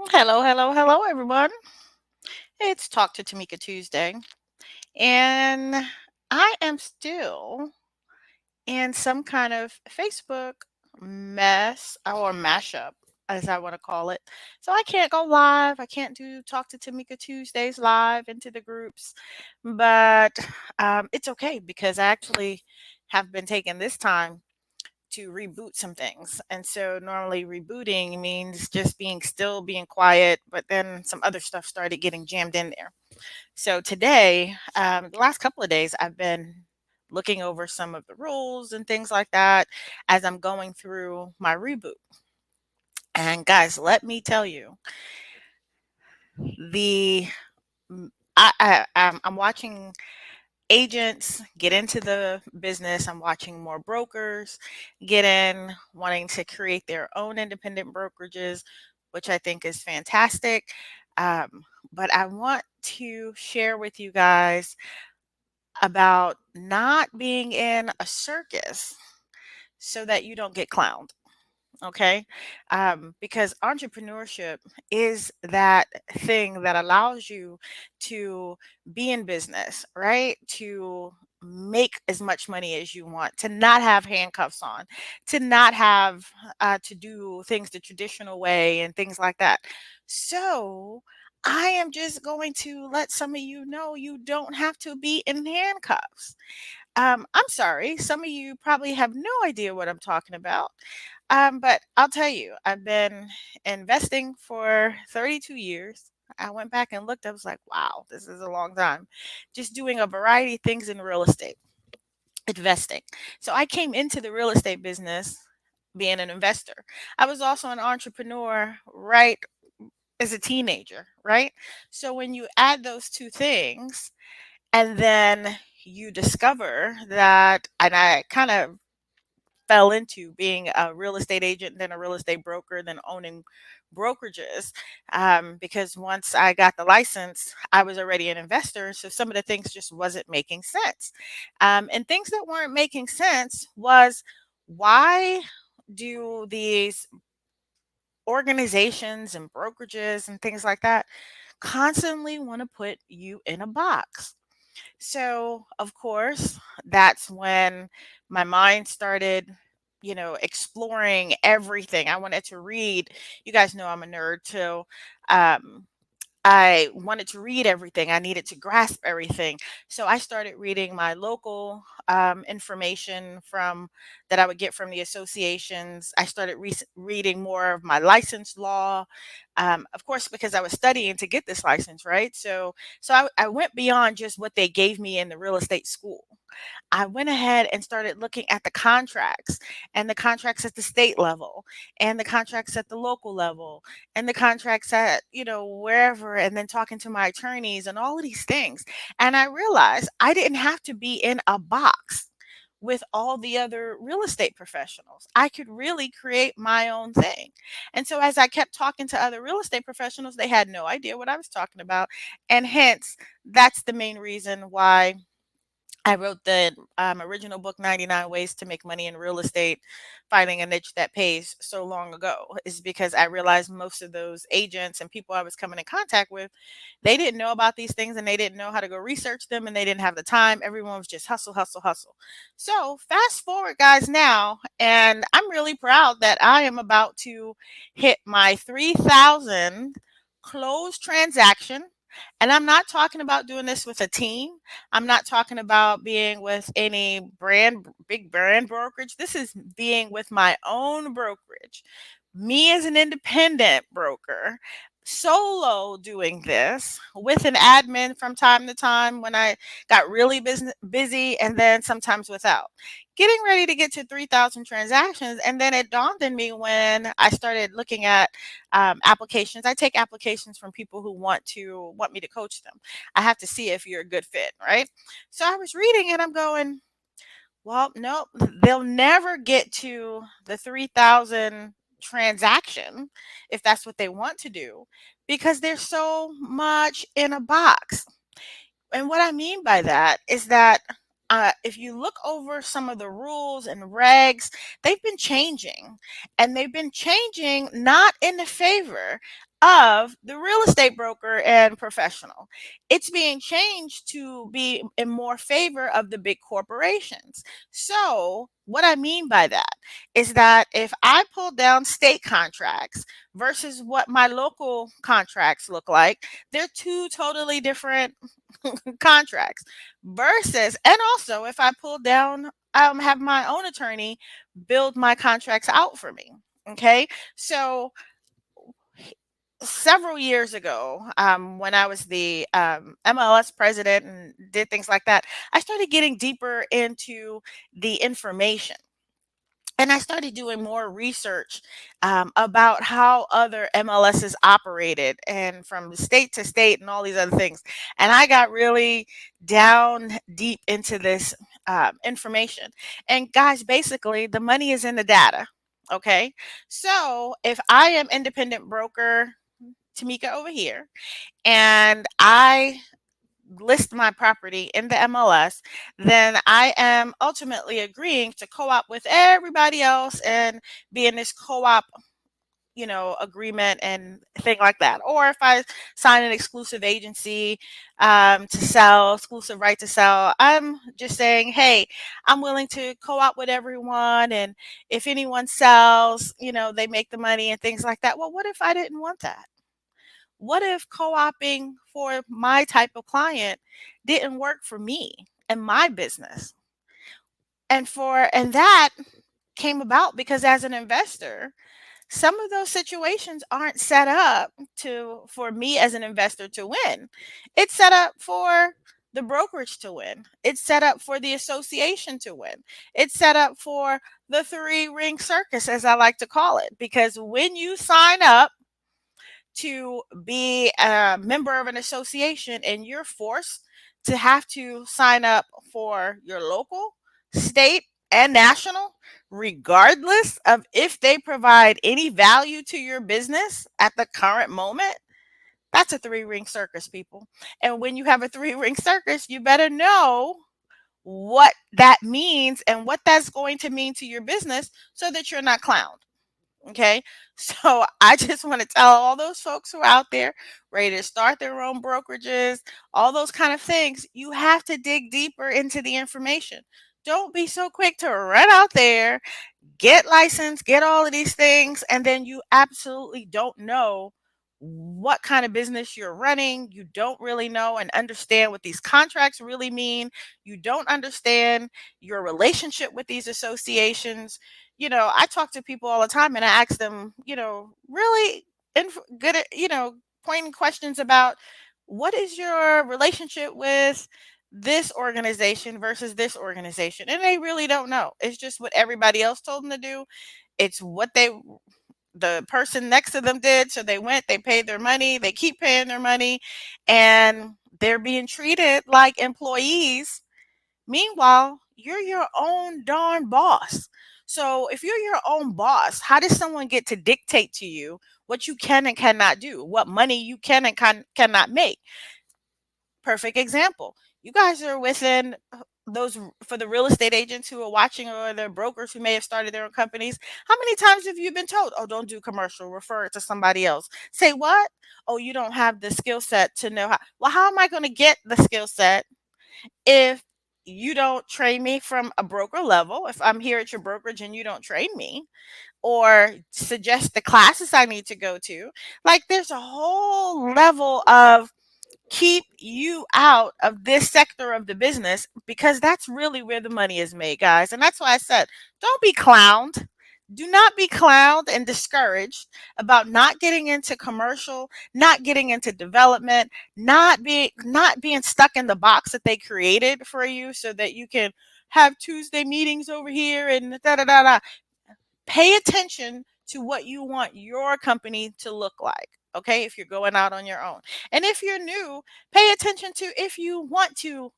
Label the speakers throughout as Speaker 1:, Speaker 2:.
Speaker 1: Hello, hello, hello, everyone. It's Talk to Tamika Tuesday, and I am still in some kind of Facebook mess or mashup, as I want to call it. So I can't go live. I can't do Talk to Tamika Tuesdays live into the groups, but it's okay because I actually have been taking this time to reboot some things. And so normally rebooting means just being still, being quiet, but then some other stuff started getting jammed in there. So today, the last couple of days, I've been looking over some of the rules and things like that as I'm going through my reboot. And guys, let me tell you, the I'm watching agents get into the business. I'm watching more brokers get in, wanting to create their own independent brokerages, which I think is fantastic. Um, but I want to share with you guys about not being in a circus so that you don't get clowned. Okay. Because entrepreneurship is that thing that allows you to be in business, right? To make as much money as you want, to not have handcuffs on, to not have to do things the traditional way and things like that. So I am just going to let some of you know you don't have to be in handcuffs. I'm sorry, some of you probably have no idea what I'm talking about. But I'll tell you, I've been investing for 32 years. I went back and looked, I was like, wow, this is a long time. Just doing a variety of things in real estate, investing. So I came into the real estate business being an investor. I was also an entrepreneur right as a teenager, right? So when you add those two things, and then you discover that, and I kind of fell into being a real estate agent, then a real estate broker, then owning brokerages. Because once I got the license, I was already an investor. So some of the things just wasn't making sense. And things that weren't making sense was, why do these organizations and brokerages and things like that constantly want to put you in a box? So, of course, that's when my mind started, exploring everything. I wanted to read. You guys know I'm a nerd, so um, I wanted to read everything. I needed to grasp everything. So I started reading my local information from that I would get from the associations. I started reading more of my license law, of course, because I was studying to get this license, right? So I went beyond just what they gave me in the real estate school. I went ahead and started looking at the contracts, and the contracts at the state level, and the contracts at the local level, and the contracts at, wherever, and then talking to my attorneys and all of these things. And I realized I didn't have to be in a box with all the other real estate professionals. I could really create my own thing. And so as I kept talking to other real estate professionals, they had no idea what I was talking about. And hence, that's the main reason why I wrote the original book, 99 Ways to Make Money in Real Estate, Finding a Niche That Pays, so long ago, is because I realized most of those agents and people I was coming in contact with, they didn't know about these things and they didn't know how to go research them and they didn't have the time. Everyone was just hustle, hustle, hustle. So fast forward, guys, now, and I'm really proud that I am about to hit my 3,000 closed transaction. And I'm not talking about doing this with a team. I'm not talking about being with any big brand brokerage. This is being with my own brokerage. Me as an independent broker, solo doing this with an admin from time to time when I got really busy, and then sometimes without. Getting ready to get to 3,000 transactions. And then it dawned on me when I started looking at applications. I take applications from people who want me to coach them. I have to see if you're a good fit, right? So I was reading and I'm going, well, no, they'll never get to the 3,000 transaction if that's what they want to do, because there's so much in a box. And what I mean by that is that if you look over some of the rules and regs, they've been changing, and they've been changing not in the favor of the real estate broker and professional. It's being changed to be in more favor of the big corporations. So, what I mean by that is that if I pull down state contracts versus what my local contracts look like, they're two totally different contracts. Versus, and also if I pull down, have my own attorney build my contracts out for me. Okay. So, several years ago, when I was the MLS president and did things like that, I started getting deeper into the information. And I started doing more research about how other MLSs operated and from state to state and all these other things. And I got really down deep into this information. And guys, basically, the money is in the data. Okay. So if I am independent broker, Tamika over here, and I list my property in the MLS, then I am ultimately agreeing to co-op with everybody else and be in this co-op, agreement and thing like that. Or if I sign an exclusive agency to sell, exclusive right to sell, I'm just saying, hey, I'm willing to co-op with everyone. And if anyone sells, they make the money and things like that. Well, what if I didn't want that? What if co-oping for my type of client didn't work for me and my business? And that came about because as an investor, some of those situations aren't set up to for me as an investor to win. It's set up for the brokerage to win. It's set up for the association to win. It's set up for the three ring circus, as I like to call it, because when you sign up to be a member of an association and you're forced to have to sign up for your local, state, and national, regardless of if they provide any value to your business at the current moment, that's a three ring circus, people. And when you have a three ring circus, you better know what that means and what that's going to mean to your business so that you're not clowned. Okay. So I just want to tell all those folks who are out there ready to start their own brokerages, all those kind of things, you have to dig deeper into the information. Don't be so quick to run out there, get licensed, get all of these things, and then you absolutely don't know what kind of business you're running. You don't really know and understand what these contracts really mean. You don't understand your relationship with these associations. I talk to people all the time and I ask them, really good at, pointing questions about what is your relationship with this organization versus this organization, and they really don't know. It's just what everybody else told them to do. It's what the person next to them did, so they went, they paid their money, they keep paying their money, and they're being treated like employees. Meanwhile, you're your own darn boss. So if you're your own boss, how does someone get to dictate to you what you can and cannot do, what money you can and cannot make? Perfect example. You guys are within those for the real estate agents who are watching or the brokers who may have started their own companies. How many times have you been told, "Oh, don't do commercial, refer it to somebody else." Say what? "Oh, you don't have the skill set to know how." Well, how am I going to get the skill set if you don't train me from a broker level? If I'm here at your brokerage and you don't train me or suggest the classes I need to go to, like there's a whole level of keep you out of this sector of the business because that's really where the money is made, guys. And that's why I said, don't be clowned. Do not be clowned and discouraged about not getting into commercial, not getting into development, not being stuck in the box that they created for you so that you can have Tuesday meetings over here and da da da da. Pay attention to what you want your company to look like. Okay, if you're going out on your own. And if you're new, pay attention to if you want to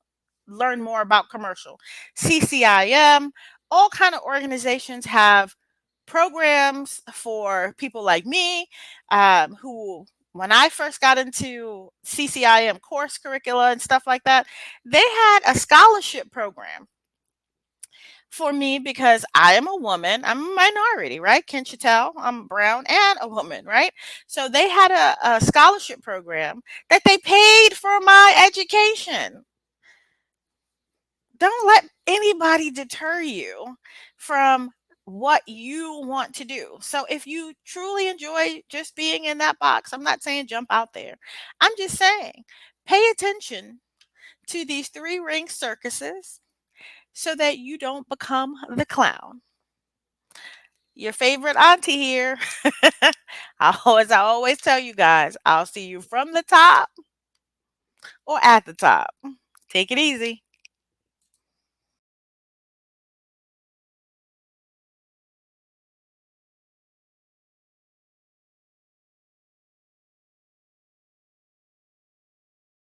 Speaker 1: learn more about commercial. CCIM, all kind of organizations have programs for people like me who when I first got into CCIM course curricula and stuff like that, they had a scholarship program for me because I am a woman. I'm a minority, right? Can't you tell? I'm brown and a woman, right? So they had a scholarship program that they paid for my education. Don't let anybody deter you from what you want to do. So if you truly enjoy just being in that box, I'm not saying jump out there. I'm just saying pay attention to these three ring circuses so that you don't become the clown. Your favorite auntie here. As I always tell you guys, I'll see you from the top or at the top. Take it easy.